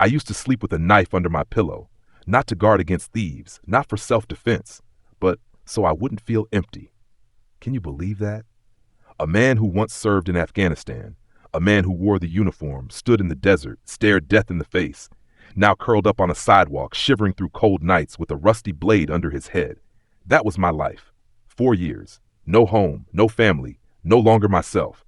I used to sleep with a knife under my pillow, not to guard against thieves, not for self-defense, but so I wouldn't feel empty. Can you believe that? A man who once served in Afghanistan, a man who wore the uniform, stood in the desert, stared death in the face, now curled up on a sidewalk, shivering through cold nights with a rusty blade under his head. That was my life. 4 years. No home, no family, no longer myself.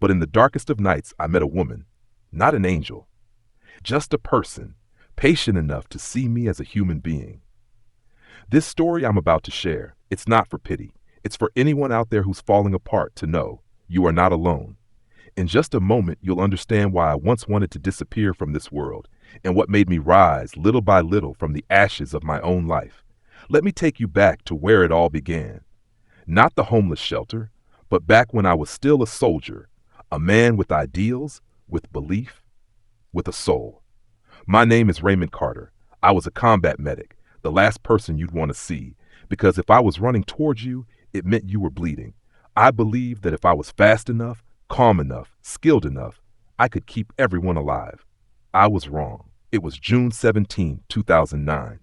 But in the darkest of nights, I met a woman, not an angel, just a person, patient enough to see me as a human being. This story I'm about to share, it's not for pity. It's for anyone out there who's falling apart to know you are not alone. In just a moment, you'll understand why I once wanted to disappear from this world and what made me rise little by little from the ashes of my own life. Let me take you back to where it all began. Not the homeless shelter, but back when I was still a soldier, a man with ideals, with belief, with a soul. My name is Raymond Carter. I was a combat medic, the last person you'd want to see, because if I was running towards you, it meant you were bleeding. I believed that if I was fast enough, calm enough, skilled enough, I could keep everyone alive. I was wrong. It was June 17, 2009.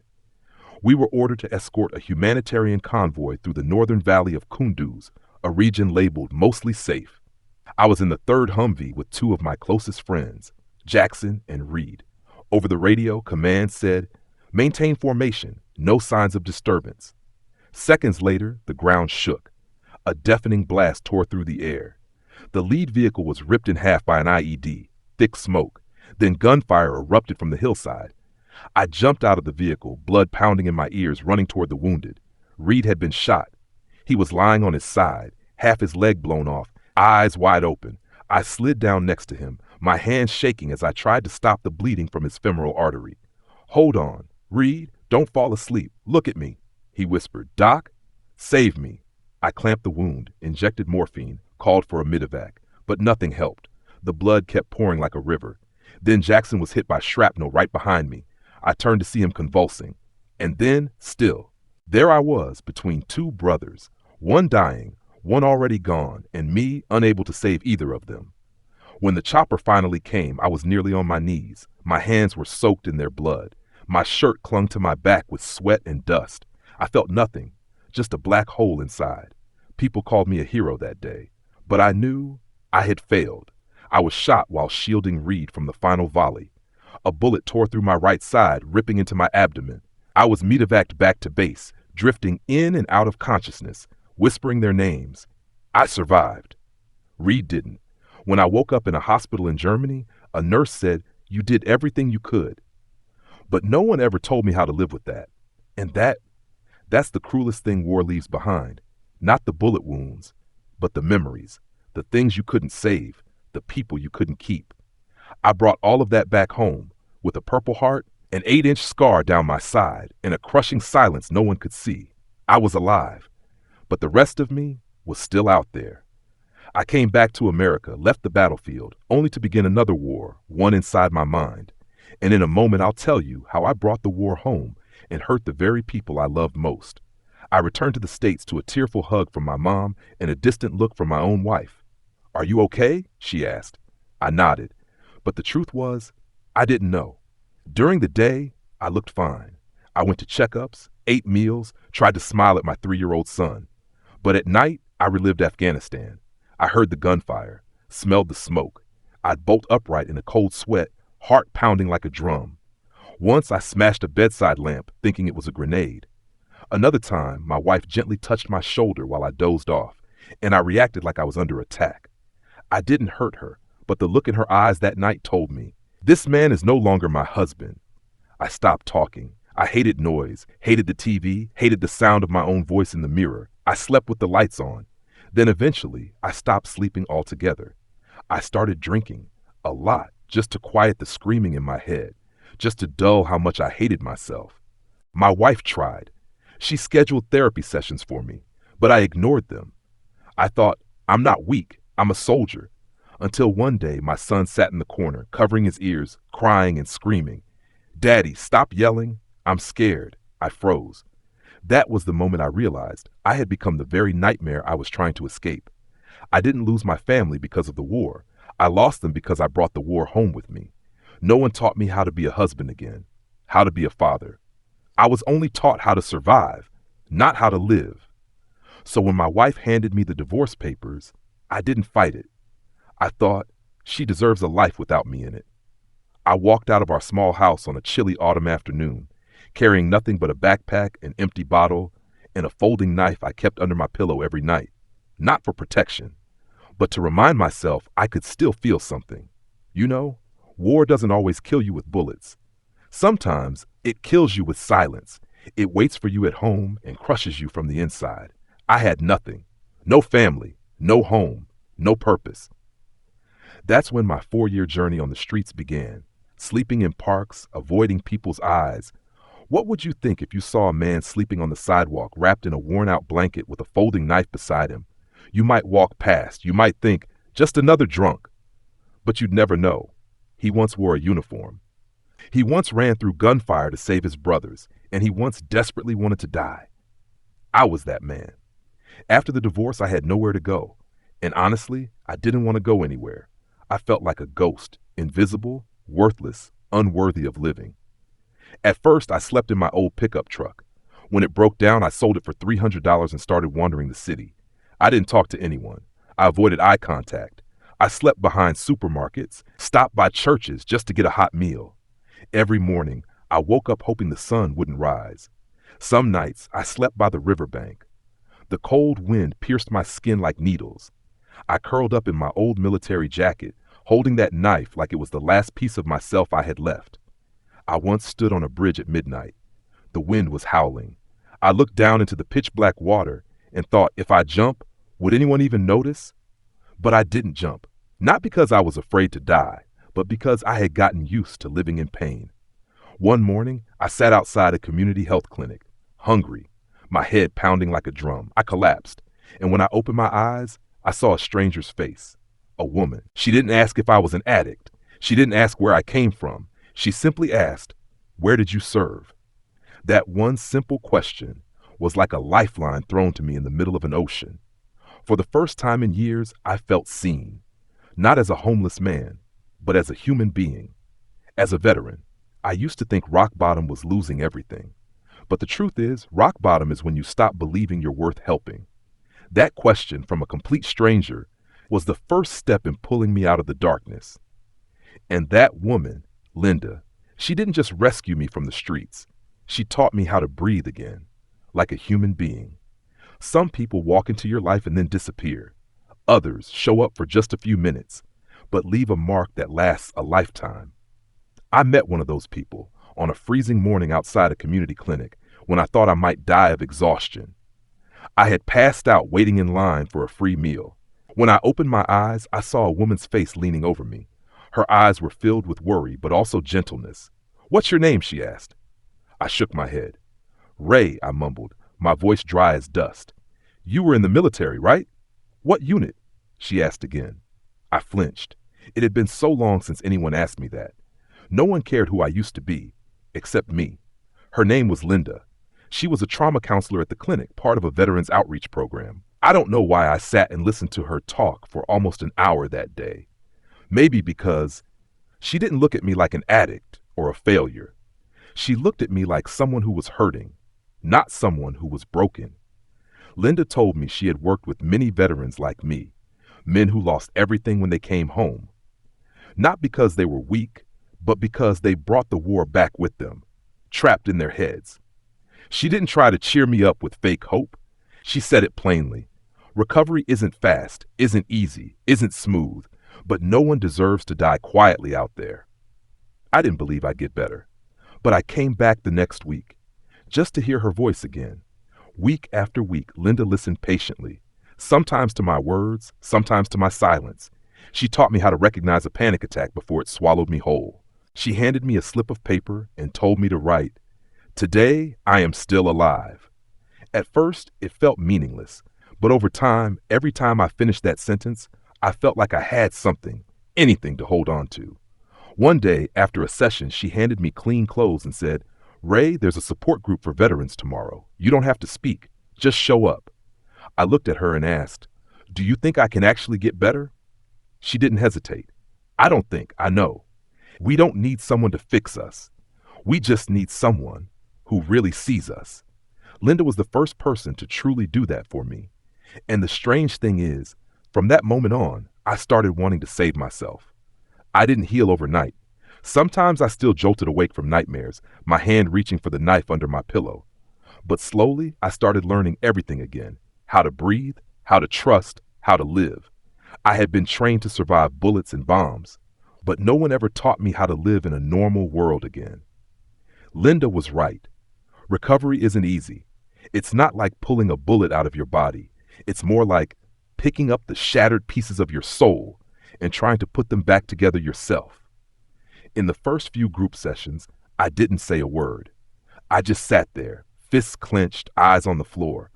We were ordered to escort a humanitarian convoy through the northern valley of Kunduz, a region labeled mostly safe. I was in the third Humvee with two of my closest friends, Jackson and Reed. Over the radio, command said, "Maintain formation, no signs of disturbance." Seconds later, the ground shook. A deafening blast tore through the air. The lead vehicle was ripped in half by an IED, thick smoke. Then gunfire erupted from the hillside. I jumped out of the vehicle, blood pounding in my ears, running toward the wounded. Reed had been shot. He was lying on his side, half his leg blown off, eyes wide open. I slid down next to him, my hands shaking as I tried to stop the bleeding from his femoral artery. "Hold on. Reed, don't fall asleep. Look at me," he whispered. "Doc, save me." I clamped the wound, injected morphine, called for a medevac, but nothing helped. The blood kept pouring like a river. Then Jackson was hit by shrapnel right behind me. I turned to see him convulsing. And then, still, there I was between two brothers, one dying, one already gone, and me unable to save either of them. When the chopper finally came, I was nearly on my knees. My hands were soaked in their blood. My shirt clung to my back with sweat and dust. I felt nothing, just a black hole inside. People called me a hero that day, but I knew I had failed. I was shot while shielding Reed from the final volley. A bullet tore through my right side, ripping into my abdomen. I was medevaced back to base, drifting in and out of consciousness, whispering their names. I survived. Reed didn't. When I woke up in a hospital in Germany, a nurse said, "You did everything you could." But no one ever told me how to live with that. And that's the cruelest thing war leaves behind. Not the bullet wounds, but the memories, the things you couldn't save, the people you couldn't keep. I brought all of that back home, with a Purple Heart, an 8-inch scar down my side, and a crushing silence no one could see. I was alive, but the rest of me was still out there. I came back to America, left the battlefield, only to begin another war, one inside my mind. And in a moment I'll tell you how I brought the war home and hurt the very people I loved most. I returned to the States to a tearful hug from my mom and a distant look from my own wife. "Are you okay?" she asked. I nodded, but the truth was, I didn't know. During the day, I looked fine. I went to checkups, ate meals, tried to smile at my 3-year-old son. But at night, I relived Afghanistan. I heard the gunfire, smelled the smoke. I'd bolt upright in a cold sweat, heart pounding like a drum. Once I smashed a bedside lamp, thinking it was a grenade. Another time, my wife gently touched my shoulder while I dozed off, and I reacted like I was under attack. I didn't hurt her, but the look in her eyes that night told me, this man is no longer my husband. I stopped talking. I hated noise, hated the TV, hated the sound of my own voice in the mirror. I slept with the lights on. Then eventually, I stopped sleeping altogether. I started drinking, a lot, just to quiet the screaming in my head, just to dull how much I hated myself. My wife tried. She scheduled therapy sessions for me, but I ignored them. I thought, I'm not weak, I'm a soldier. Until one day, my son sat in the corner, covering his ears, crying and screaming. "Daddy, stop yelling. I'm scared." I froze. That was the moment I realized I had become the very nightmare I was trying to escape. I didn't lose my family because of the war. I lost them because I brought the war home with me. No one taught me how to be a husband again, how to be a father. I was only taught how to survive, not how to live. So when my wife handed me the divorce papers, I didn't fight it. I thought, she deserves a life without me in it. I walked out of our small house on a chilly autumn afternoon, carrying nothing but a backpack, an empty bottle, and a folding knife I kept under my pillow every night, not for protection, but to remind myself I could still feel something. You know, war doesn't always kill you with bullets. Sometimes it kills you with silence. It waits for you at home and crushes you from the inside. I had nothing, no family, no home, no purpose. That's when my 4-year journey on the streets began, sleeping in parks, avoiding people's eyes. What would you think if you saw a man sleeping on the sidewalk wrapped in a worn-out blanket with a folding knife beside him? You might walk past, you might think, just another drunk. But you'd never know. He once wore a uniform. He once ran through gunfire to save his brothers, and he once desperately wanted to die. I was that man. After the divorce, I had nowhere to go. And honestly, I didn't want to go anywhere. I felt like a ghost, invisible, worthless, unworthy of living. At first, I slept in my old pickup truck. When it broke down, I sold it for $300 and started wandering the city. I didn't talk to anyone. I avoided eye contact. I slept behind supermarkets, stopped by churches just to get a hot meal. Every morning, I woke up hoping the sun wouldn't rise. Some nights, I slept by the riverbank. The cold wind pierced my skin like needles. I curled up in my old military jacket, holding that knife like it was the last piece of myself I had left. I once stood on a bridge at midnight. The wind was howling. I looked down into the pitch-black water and thought, if I jump, would anyone even notice? But I didn't jump, not because I was afraid to die, but because I had gotten used to living in pain. One morning, I sat outside a community health clinic, hungry, my head pounding like a drum. I collapsed, and when I opened my eyes, I saw a stranger's face, a woman. She didn't ask if I was an addict. She didn't ask where I came from. She simply asked, "Where did you serve?" That one simple question was like a lifeline thrown to me in the middle of an ocean. For the first time in years, I felt seen, not as a homeless man, but as a human being. As a veteran, I used to think rock bottom was losing everything. But the truth is, rock bottom is when you stop believing you're worth helping. That question from a complete stranger was the first step in pulling me out of the darkness. And that woman, Linda, she didn't just rescue me from the streets. She taught me how to breathe again, like a human being. Some people walk into your life and then disappear. Others show up for just a few minutes, but leave a mark that lasts a lifetime. I met one of those people on a freezing morning outside a community clinic when I thought I might die of exhaustion. I had passed out waiting in line for a free meal. When I opened my eyes, I saw a woman's face leaning over me. Her eyes were filled with worry, but also gentleness. "What's your name?" she asked. I shook my head. "Ray," I mumbled, my voice dry as dust. "You were in the military, right? What unit?" she asked again. I flinched. It had been so long since anyone asked me that. No one cared who I used to be, except me. Her name was Linda. She was a trauma counselor at the clinic, part of a veterans outreach program. I don't know why I sat and listened to her talk for almost an hour that day. Maybe because she didn't look at me like an addict or a failure. She looked at me like someone who was hurting, not someone who was broken. Linda told me she had worked with many veterans like me, men who lost everything when they came home. Not because they were weak, but because they brought the war back with them, trapped in their heads. She didn't try to cheer me up with fake hope. She said it plainly. Recovery isn't fast, isn't easy, isn't smooth, but no one deserves to die quietly out there. I didn't believe I'd get better, but I came back the next week, just to hear her voice again. Week after week, Linda listened patiently, sometimes to my words, sometimes to my silence. She taught me how to recognize a panic attack before it swallowed me whole. She handed me a slip of paper and told me to write, "Today, I am still alive." At first, it felt meaningless, but over time, every time I finished that sentence, I felt like I had something, anything to hold on to. One day, after a session, she handed me clean clothes and said, "Ray, there's a support group for veterans tomorrow. You don't have to speak, just show up." I looked at her and asked, "Do you think I can actually get better?" She didn't hesitate. "I don't think, I know." We don't need someone to fix us. We just need someone who really sees us. Linda was the first person to truly do that for me. And the strange thing is, from that moment on, I started wanting to save myself. I didn't heal overnight. Sometimes I still jolted awake from nightmares, my hand reaching for the knife under my pillow. But slowly, I started learning everything again: how to breathe, how to trust, how to live. I had been trained to survive bullets and bombs, but no one ever taught me how to live in a normal world again. Linda was right. Recovery isn't easy. It's not like pulling a bullet out of your body. It's more like picking up the shattered pieces of your soul and trying to put them back together yourself. In the first few group sessions, I didn't say a word. I just sat there, fists clenched, eyes on the floor.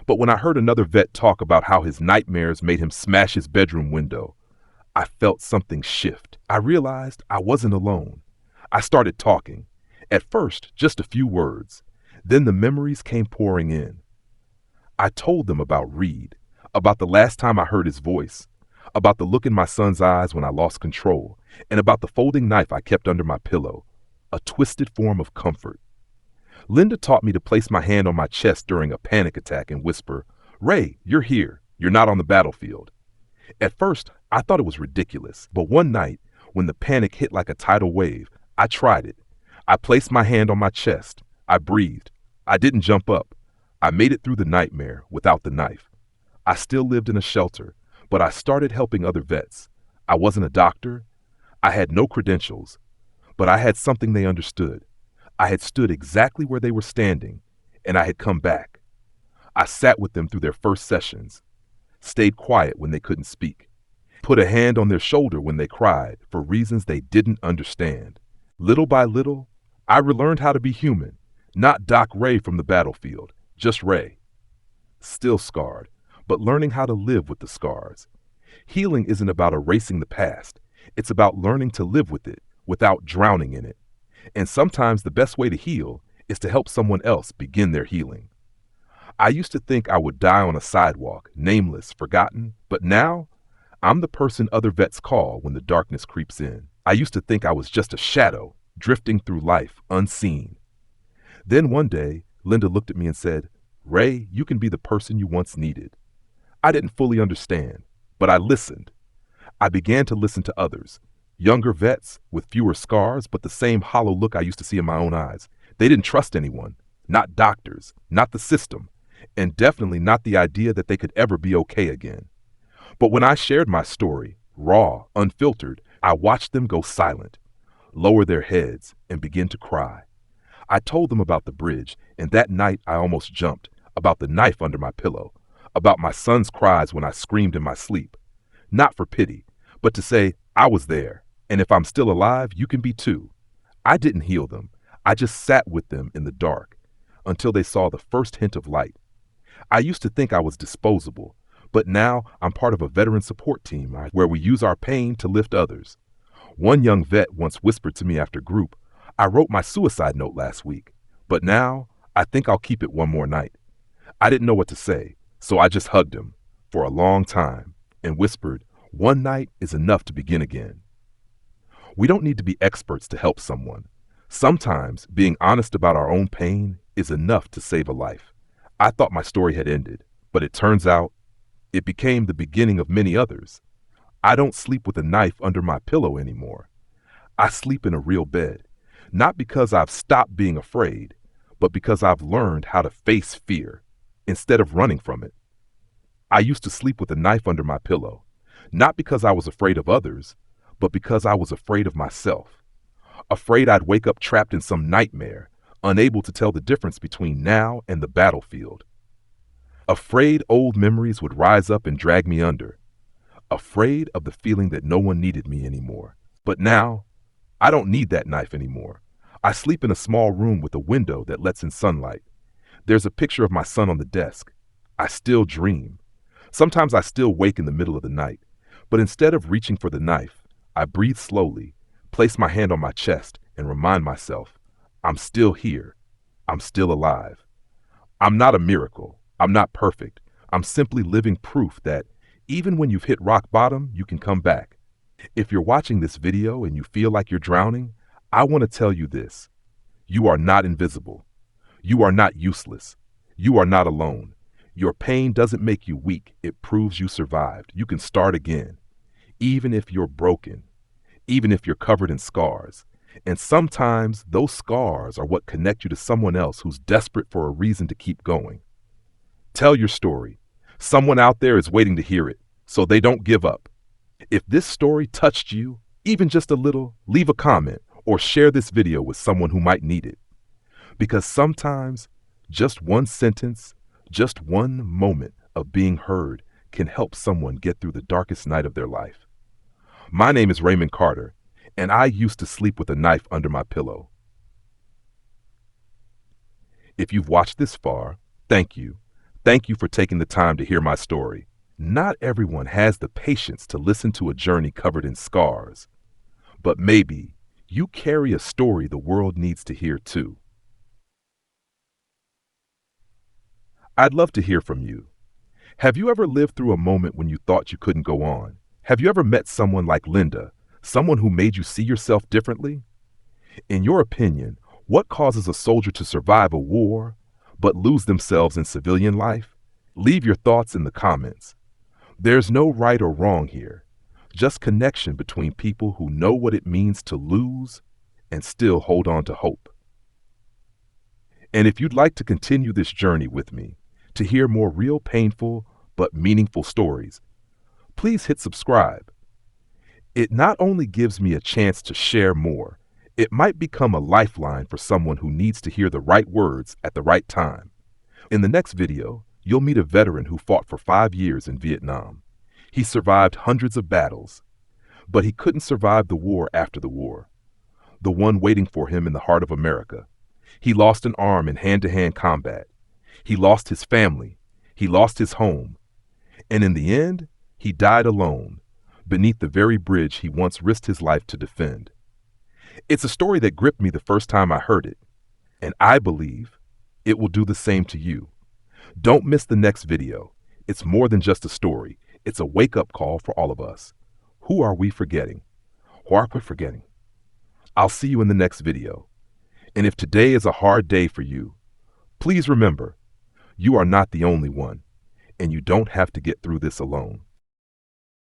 But when I heard another vet talk about how his nightmares made him smash his bedroom window, I felt something shift. I realized I wasn't alone. I started talking. At first, just a few words. Then the memories came pouring in. I told them about Reed, about the last time I heard his voice, about the look in my son's eyes when I lost control, and about the folding knife I kept under my pillow, a twisted form of comfort. Linda taught me to place my hand on my chest during a panic attack and whisper, "Ray, you're here. You're not on the battlefield." At first, I thought it was ridiculous, but one night, when the panic hit like a tidal wave, I tried it. I placed my hand on my chest. I breathed. I didn't jump up. I made it through the nightmare without the knife. I still lived in a shelter, but I started helping other vets. I wasn't a doctor. I had no credentials, but I had something they understood. I had stood exactly where they were standing, and I had come back. I sat with them through their first sessions, stayed quiet when they couldn't speak, put a hand on their shoulder when they cried for reasons they didn't understand. Little by little, I relearned how to be human, not Doc Ray from the battlefield, just Ray. Still scarred, but learning how to live with the scars. Healing isn't about erasing the past. It's about learning to live with it without drowning in it. And sometimes the best way to heal is to help someone else begin their healing. I used to think I would die on a sidewalk, nameless, forgotten, but now I'm the person other vets call when the darkness creeps in. I used to think I was just a shadow, drifting through life unseen. Then one day, Linda looked at me and said, "Ray, you can be the person you once needed." I didn't fully understand, but I listened. I began to listen to others, younger vets with fewer scars, but the same hollow look I used to see in my own eyes. They didn't trust anyone, not doctors, not the system, and definitely not the idea that they could ever be okay again. But when I shared my story, raw, unfiltered, I watched them go silent, lower their heads, and begin to cry. I told them about the bridge, and that night I almost jumped, about the knife under my pillow, about my son's cries when I screamed in my sleep. Not for pity, but to say, I was there, and if I'm still alive, you can be too. I didn't heal them. I just sat with them in the dark until they saw the first hint of light. I used to think I was disposable, but now I'm part of a veteran support team where we use our pain to lift others. One young vet once whispered to me after group, "I wrote my suicide note last week, but now I think I'll keep it one more night." I didn't know what to say, so I just hugged him for a long time and whispered, "One night is enough to begin again." We don't need to be experts to help someone. Sometimes being honest about our own pain is enough to save a life. I thought my story had ended, but it turns out it became the beginning of many others. I don't sleep with a knife under my pillow anymore. I sleep in a real bed, not because I've stopped being afraid, but because I've learned how to face fear instead of running from it. I used to sleep with a knife under my pillow, not because I was afraid of others, but because I was afraid of myself. Afraid I'd wake up trapped in some nightmare, unable to tell the difference between now and the battlefield. Afraid old memories would rise up and drag me under. Afraid of the feeling that no one needed me anymore. But now, I don't need that knife anymore. I sleep in a small room with a window that lets in sunlight. There's a picture of my son on the desk. I still dream. Sometimes I still wake in the middle of the night. But instead of reaching for the knife, I breathe slowly, place my hand on my chest, and remind myself, I'm still here. I'm still alive. I'm not a miracle. I'm not perfect. I'm simply living proof that even when you've hit rock bottom, you can come back. If you're watching this video and you feel like you're drowning, I want to tell you this. You are not invisible. You are not useless. You are not alone. Your pain doesn't make you weak. It proves you survived. You can start again, even if you're broken, even if you're covered in scars. And sometimes those scars are what connect you to someone else who's desperate for a reason to keep going. Tell your story. Someone out there is waiting to hear it, so they don't give up. If this story touched you, even just a little, leave a comment or share this video with someone who might need it. Because sometimes just one sentence, just one moment of being heard can help someone get through the darkest night of their life. My name is Raymond Carter, and I used to sleep with a knife under my pillow. If you've watched this far, thank you. Thank you for taking the time to hear my story. Not everyone has the patience to listen to a journey covered in scars, but maybe you carry a story the world needs to hear too. I'd love to hear from you. Have you ever lived through a moment when you thought you couldn't go on? Have you ever met someone like Linda, someone who made you see yourself differently? In your opinion, what causes a soldier to survive a war but lose themselves in civilian life? Leave your thoughts in the comments. There's no right or wrong here, just connection between people who know what it means to lose and still hold on to hope. And if you'd like to continue this journey with me, to hear more real painful but meaningful stories, please hit subscribe. It not only gives me a chance to share more, it might become a lifeline for someone who needs to hear the right words at the right time. In the next video, you'll meet a veteran who fought for 5 years in Vietnam. He survived hundreds of battles, but he couldn't survive the war after the war, the one waiting for him in the heart of America. He lost an arm in hand-to-hand combat. He lost his family. He lost his home. And in the end, he died alone, beneath the very bridge he once risked his life to defend. It's a story that gripped me the first time I heard it, and I believe it will do the same to you. Don't miss the next video. It's more than just a story. It's a wake-up call for all of us. Who are we forgetting? Who are we forgetting? I'll see you in the next video. And if today is a hard day for you, please remember, you are not the only one, and you don't have to get through this alone.